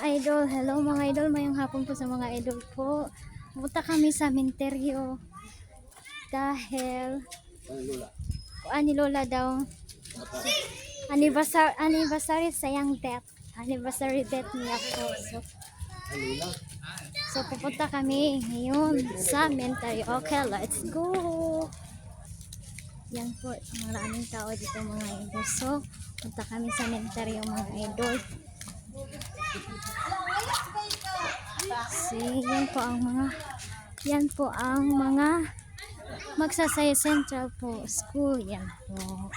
idol, hello mga idol, mayong hapon po sa mga idol po. Pupunta kami sa sementeryo dahil ni Lola daw anniversary sayang death. Anniversary death niya po. So pupunta kami ngayon sa sementeryo. Okay, let's go. Yan po, maraming tao dito mga idol. So punta kami sa sementeryo mga idol. Yan po ang mga Magsaysay Central po School. Yan po.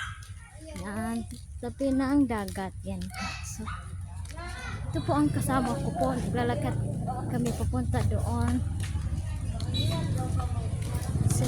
Yan, tabi ng dagat. Yan po. So, ito po ang kasama ko po. Naglalakad kami papunta doon. So,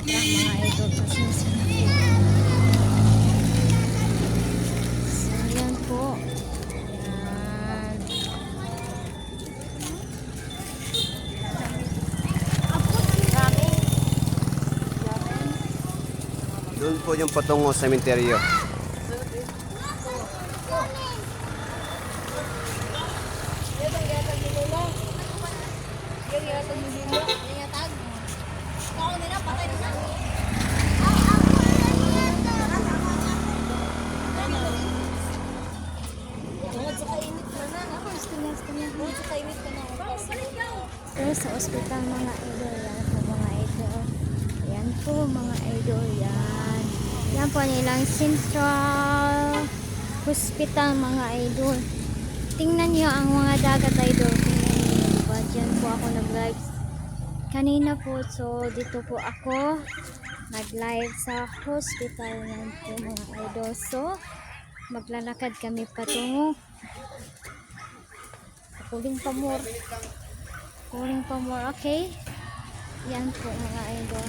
mga idol kasi so yan po yan. Doon po yung patungo sa sementeryo. Pero sa ospital mga idol, yan po mga idol. Yan po mga idol, yan. Yan po nilang Central Hospital mga idol. Tingnan nyo ang mga dagat idol. Tingnan nyo, diba? Diyan po ako nag-live kanina po. So dito po ako nag-live sa hospital. Yan po mga idol. So maglalakad kami patungo Kuling Pamor. Kuling Pamor, okay? Yan po mga idol.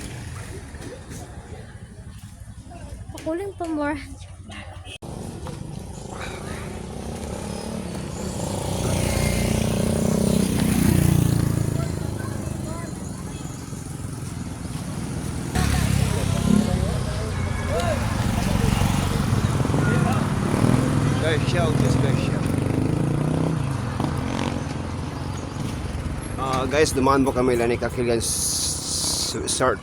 Kuling Pamor. Guys, dumaan po kami lang ni Kakilyan Resort.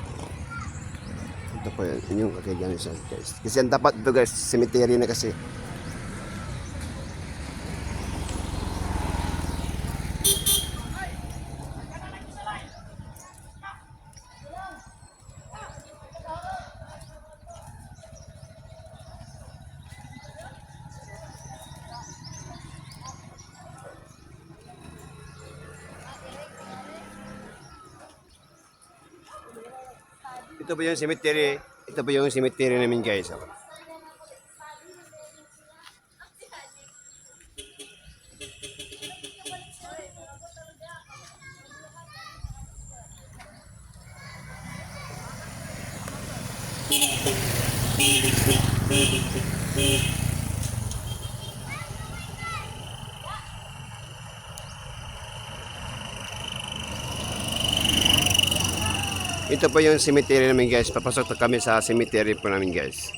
Ito po yun, yung Kakilyan Resort guys. Kasi ang tapat ito guys, cemetery na kasi. Ito po yung cemetery. Ito po yung cemetery namin guys. Ito po yung cemetery namin guys. Papasok na kami sa cemetery po namin guys.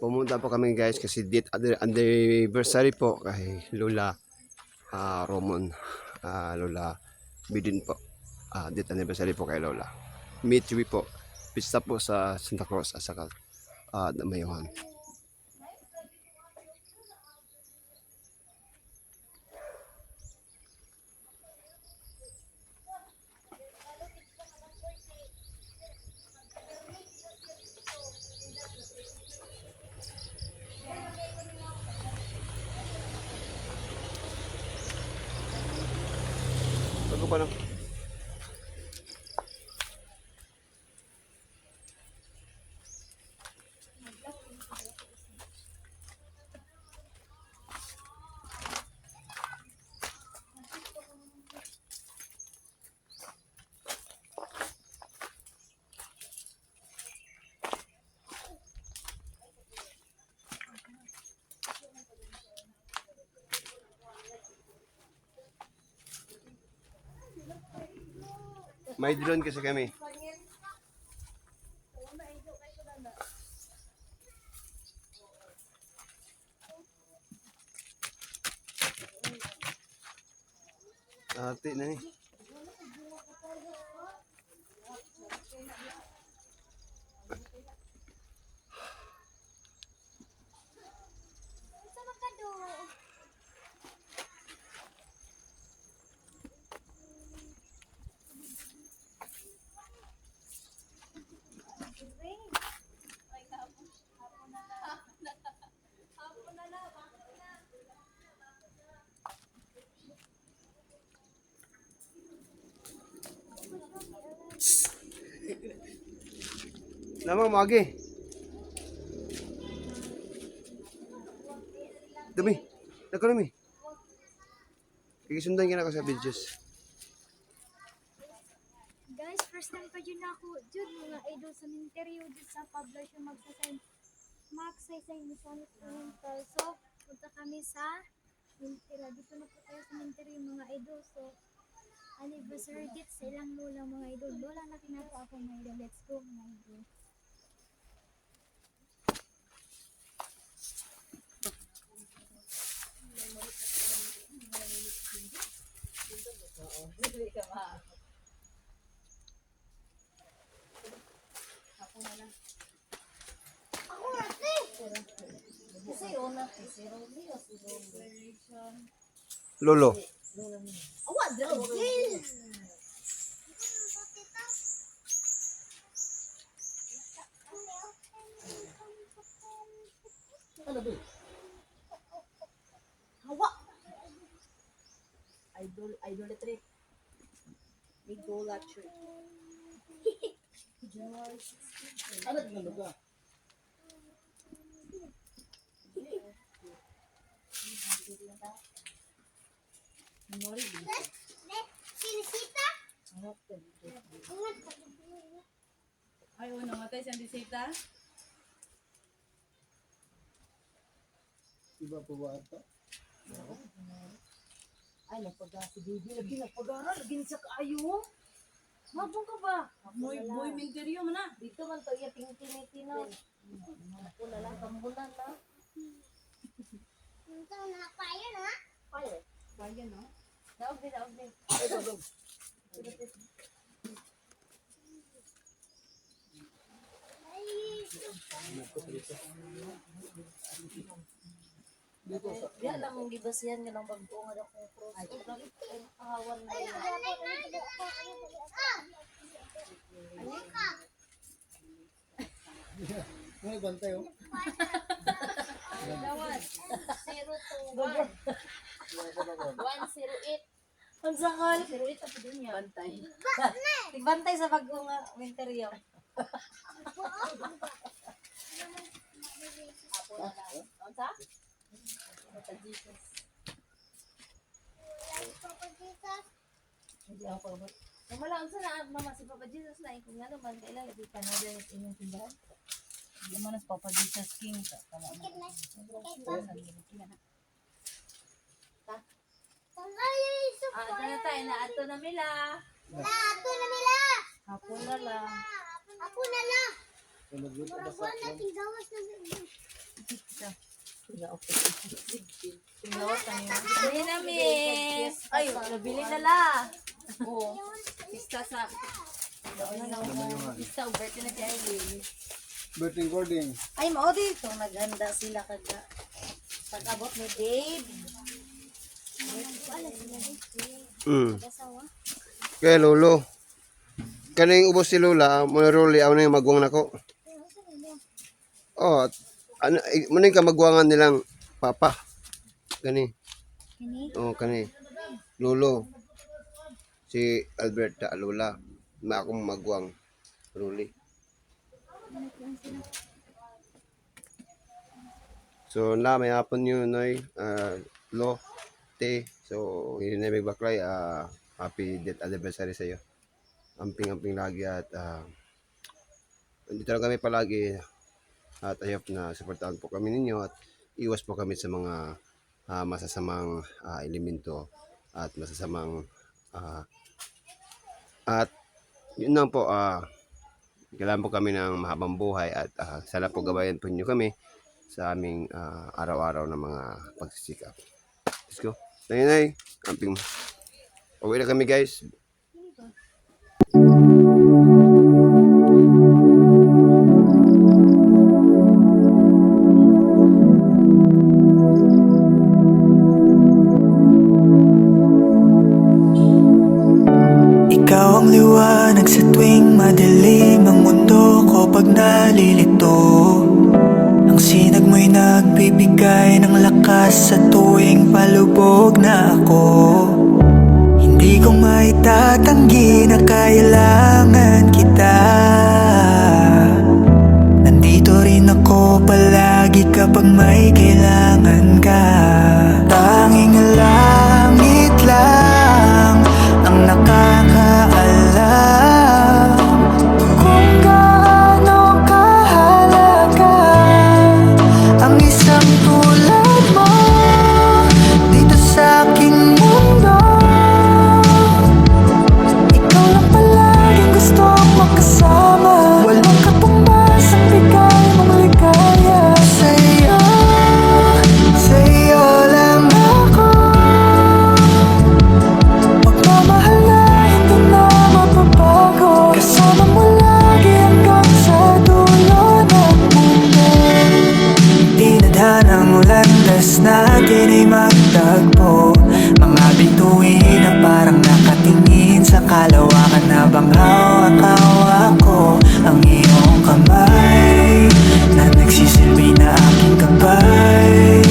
Pumunta po kami guys kasi date anniversary po kay Lola Romon, Lola Bidin po. Date anniversary po kay Lola. Mitwi po. Pista po sa Santa Cruz at saka Damayuhan. Bago pa lang. May drone kasi kami. Ate na ni. Lamang magi. Dami. Nakalami. Kikisundan ka na ako sa videos. Guys, first time pa dyan ako. Dyan, mga idol sa minteryo. Dyan sa publisher magsaysay ni Sonic Mental. So, punta kami sa minteryo. Dito na po tayo sa minteryo mga idol. So, anniversary date sa ilang lola mga idol. Lola na tinato ako mga idol. Let's go mga idol. Lolo. Idolatry. Idolatry. Ano ito ba? Ay, namatay siyang bisita. Iba po ba ito? Ay, si Bibi. Lagi nagpag-aral. Lagi sa kaayo. Mabong ka ba? Boy minteryo man na. Dito man to iya tingin-tiniti na. Ako na lang, kambulan na. Fire. Kaya no? Daog din, daog din. Ay, daog. Diya lang mong gibasihan nga ng bagto nga akong cross. Ay, ahawan na yun. May bantay oh. Dawan. 021. 108. Ang sakal. 08 ako din yan. Bantay. Tigbantay sa bagong winter yun. Apo na lang. Ang sa? Papa Jesus. Hindi ako pabot. Mamala, unsa na mama si Papa Jesus na kung ano man kailan di pa na din inyong tindahan. Yung mga sa Papa Jesus King. Tama na. Ah, na tayo na ato na mila. Hapon na lang. Nagluto ba sa Tinglawas na yun. Hindi na, miss. Ay, nabili na la. Oo. Pista sa... Pista, birthday na siya. birthday recording? Ay, mao dito. Naghanda sila kada. Pag-abot ni Dave. Kaya lolo. Kaning ubos si Lola, muna roli ako na yung magwang nako. Oh, ano, muna yung kamagwangan nilang papa. Kani. Oh, kani. Lolo. Si Alberta, Lola. Na akong magwang. Roli. So, na may hapon yun, Noy. Lo. Te. So, hindi na may baklay. Happy death anniversary sa iyo. Amping-amping lagi at dito lang kami palagi at I hope na supportahan po kami ninyo at iwas po kami sa mga masasamang elemento at masasamang at yun lang po, kailangan po kami ng mahabang buhay at sana po gabayan po niyo kami sa aming araw-araw na mga pagsisikap. Let's go. Nay, camping. Uwi na kami guys. Ikaw ang liwanag sa tuwing madilim ang mundo ko pag nalilito. Ang sinag mo'y nagbibigay ng lakas sa tuwing palubog na ako. Hindi ko maitatanggi na kailangan kita. Nandito rin ako palagi kapag may kailangan ka. Tanging langit lang ang nakakaalam kung gaano kahalaga ang isang tulad mo dito sa aking mundo. Ikaw lang palaging gustong makasama, walang katumbas ang bigay mong ligaya. Sa'yo lang ako. Pagmamahal na hindi na mapapago, kasama mo lagi hanggang sa dulo ng mundo. Dinadhanang landas natin ay magtagpo, mga bituin na parang nakatingin sa kalawakan. Habang hawak-hawak ko ang iyong kamay na nagsisilbi na aking gabay.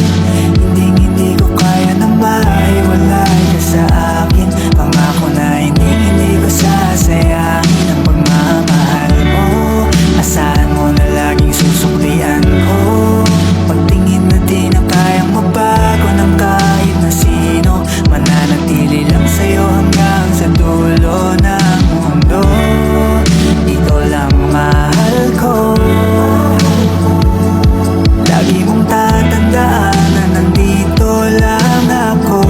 Hindi ko kaya na maiwalay ka sa akin. Pangako na hindi ko sasayangin ang pagmamahal mo. Asahan mo na laging susuklian ko. Pagtingin na di na kayang mabago ng kahit na sino. Mananatili lang sa'yo hanggang sa dulo ng mundo. Ikaw lang mahal ko. Lagi mong tatandaan na nandito lang ako.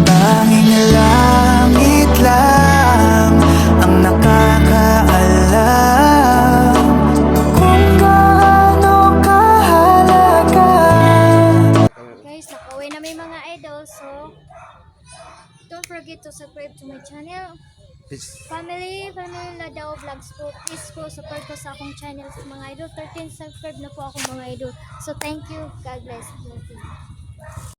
Tanging langit lang ang nakakaalam kung gaano kahalaga. Guys, nakauwi na may mga idol. So, don't forget to subscribe to my channel. Family Ladao Vlogs po. Please po support ko sa akong channel sa mga idol. 13 subscribe na po ako mga idol. So, thank you. God bless you.